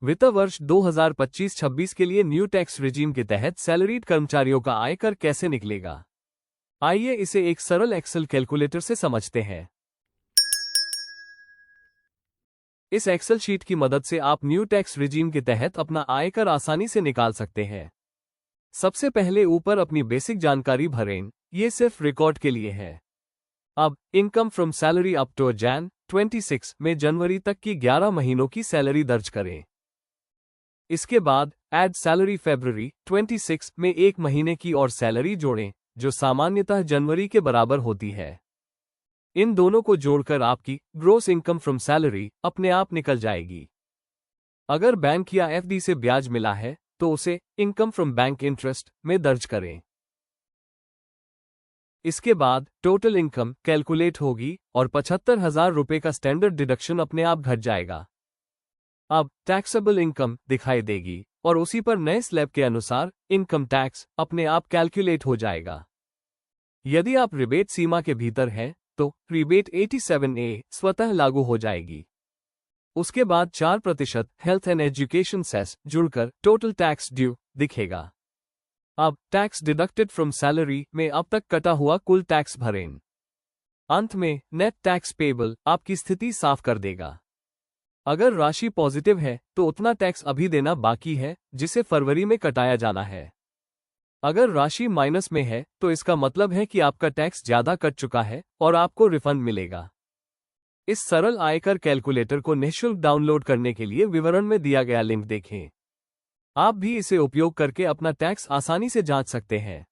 वित्त वर्ष 2025-26 के लिए न्यू टैक्स रिजीम के तहत सैलरीड कर्मचारियों का आयकर कैसे निकलेगा। आइए इसे एक सरल एक्सेल कैलकुलेटर से समझते हैं। इस एक्सेल शीट की मदद से आप न्यू टैक्स रिजीम के तहत अपना आयकर आसानी से निकाल सकते हैं। सबसे पहले ऊपर अपनी बेसिक जानकारी भरें, ये सिर्फ रिकॉर्ड के लिए है। अब income from salary up to Jan 26 में जनवरी तक की 11 महीनों की सैलरी दर्ज करें। इसके बाद ऐड सैलरी फरवरी 26 में एक महीने की और सैलरी जोड़ें, जो सामान्यतः जनवरी के बराबर होती है। इन दोनों को जोड़कर आपकी ग्रॉस इनकम फ्रॉम सैलरी अपने आप निकल जाएगी। अगर बैंक या एफडी से ब्याज मिला है तो उसे इनकम फ्रॉम बैंक इंटरेस्ट में दर्ज करें। इसके बाद टोटल इनकम कैलकुलेट होगी और 75,000 रुपये का स्टैंडर्ड डिडक्शन अपने आप घट जाएगा। अब टैक्सेबल इनकम दिखाई देगी और उसी पर नए स्लैब के अनुसार इनकम टैक्स अपने आप कैलकुलेट हो जाएगा। यदि आप रिबेट सीमा के भीतर हैं तो रिबेट 87A स्वतः लागू हो जाएगी। उसके बाद 4% हेल्थ एंड एजुकेशन सेस जुड़कर टोटल टैक्स ड्यू दिखेगा। अब टैक्स डिडक्टेड फ्रॉम सैलरी में अब तक कटा हुआ कुल टैक्स भरें। अंत में नेट टैक्स पेबल आपकी स्थिति साफ कर देगा। अगर राशि पॉजिटिव है तो उतना टैक्स अभी देना बाकी है जिसे फरवरी में कटाया जाना है। अगर राशि माइनस में है तो इसका मतलब है कि आपका टैक्स ज्यादा कट चुका है और आपको रिफंड मिलेगा। इस सरल आयकर कैलकुलेटर को निःशुल्क डाउनलोड करने के लिए विवरण में दिया गया लिंक देखें। आप भी इसे उपयोग करके अपना टैक्स आसानी से जांच सकते हैं।